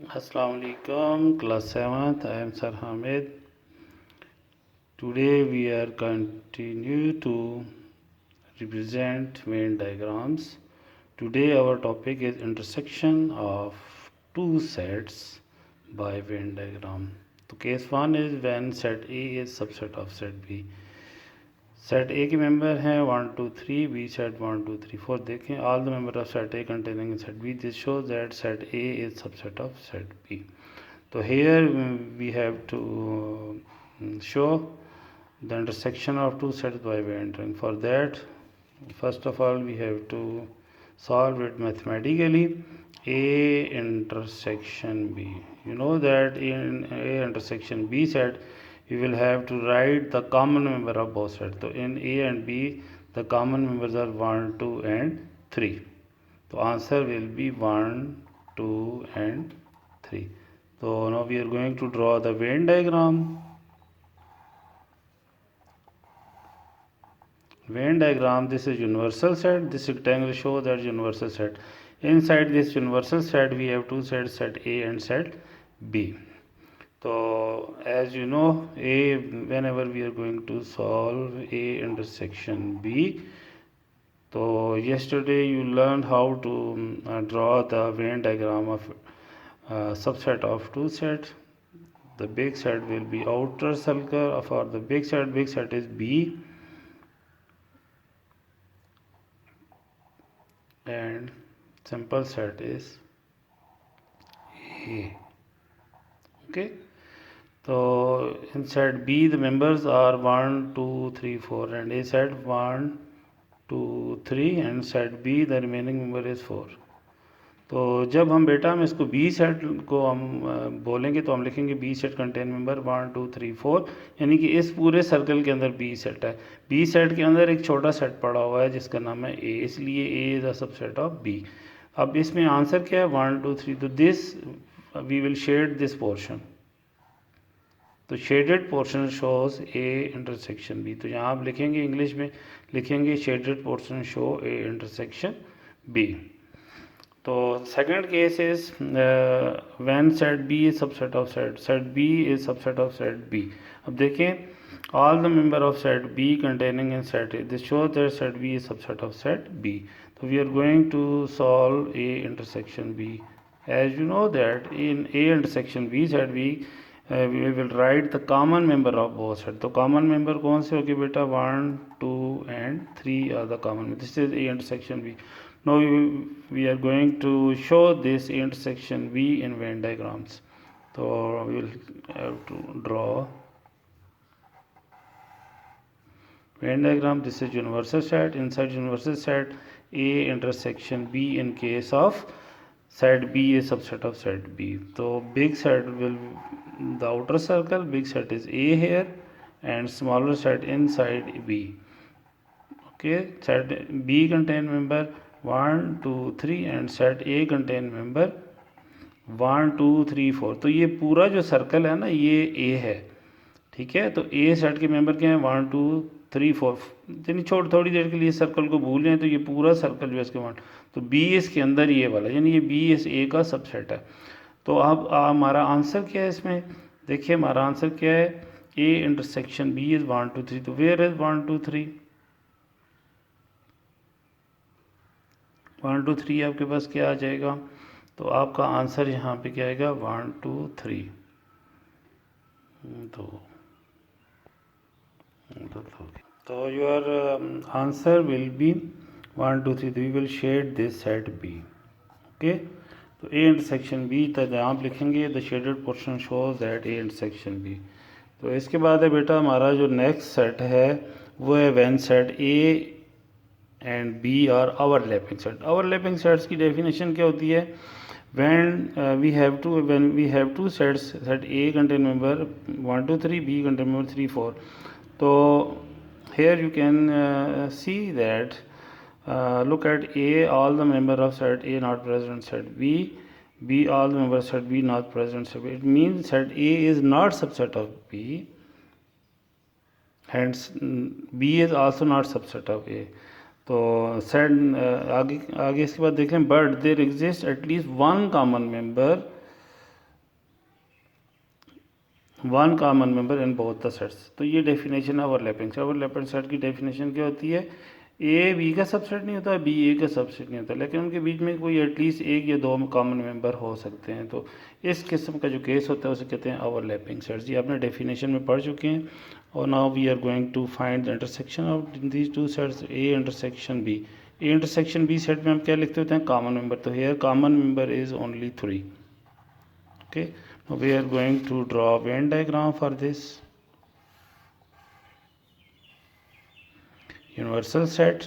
Assalamu alaikum, class 7th. I am Sir Hamid. Today we are continue to represent Venn diagrams. Today our topic is intersection of two sets by Venn diagram. So case 1 is when set A is subset of set B. Set ए के member हैं 1 2 3, B set 1 2 3 4. देखें all the member of set A containing in set B. This shows that set A is subset of set B. तो here we have to show the intersection of two sets by entering. For that, first of all, we have to solve it mathematically. A intersection B. You know that in A intersection B set, we will have to write the common member of both sets. So in A and B, the common members are 1, 2 and 3. So answer will be 1, 2 and 3. So now we are going to draw the Venn diagram. Venn diagram, this is universal set. This rectangle shows that universal set. Inside this universal set, we have two sets, set A and set B. So as you know, A, whenever we are going to solve A intersection B, so yesterday you learned how to draw the Venn diagram of subset of two sets. The big set will be outer circle for the big set is B, and simple set is A. Okay, so in set B the members are 1 2 3 4, and A set 1 2 3, and set B the remaining member is 4. तो जब हम बेटा हम इसको B set को हम बोलेंगे तो हम लिखेंगे बी सेट कंटेन मेंबर 1 2 3 4, यानी कि इस पूरे सर्कल के अंदर बी सेट है. बी सेट के अंदर एक छोटा सेट पड़ा हुआ है जिसका नाम है ए, इसलिए A is a subset of B. अब इसमें आंसर क्या है 1 2 3. तो this we will shade this portion. तो shaded portion shows A intersection B. तो यहाँ आप लिखेंगे इंग्लिश में लिखेंगे shaded portion show A intersection B. तो second case is when set B is subset of set B is subset of set B. अब देखें all the member of set B containing in set A, this shows that set B is subset of set B. तो we are going to solve A intersection B. As you know that in A intersection B set B we will write the common member of both sets. तो common member कौन से होगी बेटा 1 2 and 3 are the common. This is A intersection B. Now we are going to show this intersection B in Venn diagrams. So we will have to draw Venn diagram. This is universal set. Inside universal set, A intersection B in case of set B is subset of set B. So big set will the outer circle, big set is A here, and smaller set inside B. Okay, set B contain member 1 2 3 and set A contain member 1 2 3 4. तो ये पूरा जो circle है ना ये A है. ठीक है, तो A सेट के मेंबर क्या है 1 2 3 4. यानी थोड़ी देर के लिए सर्कल को भूल जाए तो ये पूरा सर्कल जो है इसके 1. तो बी इसके अंदर ये वाला, यानी ये बी इस ए का सबसेट है. तो अब हमारा आंसर क्या है इसमें, देखिए हमारा आंसर क्या है ए इंटरसेक्शन बी इज 1 2 3. तो वेयर इज 1 2 3, 1 2 3 आपके पास क्या आ जाएगा. तो आपका आंसर यहाँ पे क्या आएगा 1 2 3. तो your answer will be 1 2 3. We will shade this set B. Okay, तो ए इंटरसेक्शन बी तक आप लिखेंगे the shaded portion shows that A intersection B. तो इसके बाद है बेटा हमारा जो नेक्स्ट सेट है वो है when set A and B are overlapping set. Overlapping sets की डेफिनेशन क्या होती है, when we have two sets, set A contain member 1 2 3, B contain member 3 4. So here you can see that look at A, all the member of set A not present, set B all the members set B not present, set B. It means set A is not subset of B, hence B is also not subset of A. तो set आगे इसके बाद देखें but there exist at least one common member one common member in both the sets. तो ये definition है overlapping set. Overlapping set की definition क्या होती है? ए बी का सबसेट नहीं होता, बी ए का सबसेट नहीं होता, लेकिन उनके बीच में कोई एटलीस्ट एक या दो कॉमन मेंबर हो सकते हैं। तो इस किस्म का जो केस होता है उसे कहते हैं ओवरलैपिंग सेट्स। ये आपने डेफिनेशन में पढ़ चुके हैं। और now we are going to find the intersection of these two sets, A intersection B. A intersection B set में हम क्या लिखते होते हैं? Common member. तो here common member is only 3। Okay, now we are going to draw a Venn diagram for this universal set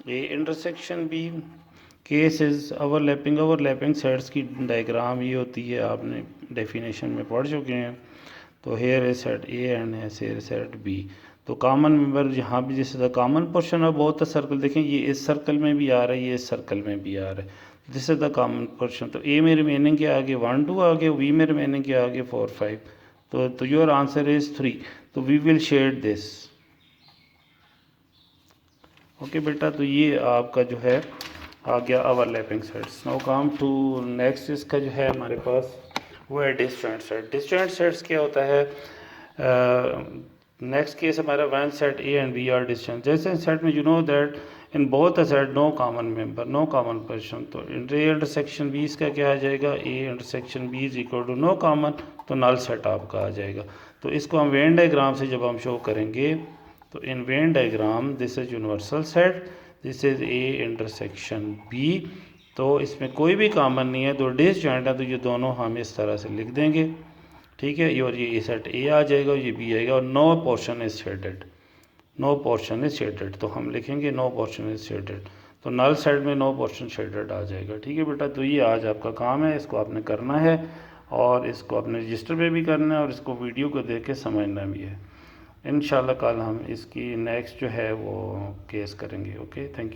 A intersection B। Case is overlapping. Overlapping sets की diagram ये होती है, आपने डेफिनेशन में पढ़ चुके हैं। तो here is set A and here set B. तो कॉमन मेंबर यहाँ भी जैसे the common portion of both the circle, देखें ये इस सर्कल में भी आ रहा है, ये इस सर्कल में भी आ रहा है, this is the common portion. तो ए में रिमेनिंग के आगे 1 2 आ गया, बी में रिमेनिंग के आगे 4 5। तो योर आंसर इज 3। तो we will shade this. Okay बेटा, तो ये आपका जो है आ गया overlapping sets. Now come to next, इसका जो है हमारे पास वो है डिसजॉइंट सेट। डिसजॉइंट सेट्स क्या होता है? नेक्स्ट केस हमारा when set A and B are disjoint. जैसे सेट में you know that in both the set no common member, no common portion. तो ए इंटरसेक्शन बी इसका क्या आ जाएगा? A intersection B is equal to no common, तो null set आपका आ जाएगा। तो इसको हम वेन डायग्राम से जब हम शो करेंगे, तो in Venn diagram this is universal set, this is A intersection B. तो इसमें कोई भी कॉमन नहीं है, तो डिसजॉइंट है, तो ये दोनों हम इस तरह से लिख देंगे। ठीक है, और ये सेट ए आ जाएगा और ये बी आएगा, और no portion is shaded, no portion is shaded. तो हम लिखेंगे नो पोर्शन इज शेडेड, तो नल सेट में नो पोर्शन शेडेड आ जाएगा। ठीक है बेटा, तो ये आज आपका काम है, इसको आपने करना है और इसको अपने रजिस्टर पे भी करना है और इसको वीडियो को देख के समझना भी है। इंशाल्लाह कल हम इसकी नेक्स्ट जो है वो केस करेंगे। Okay, thank you.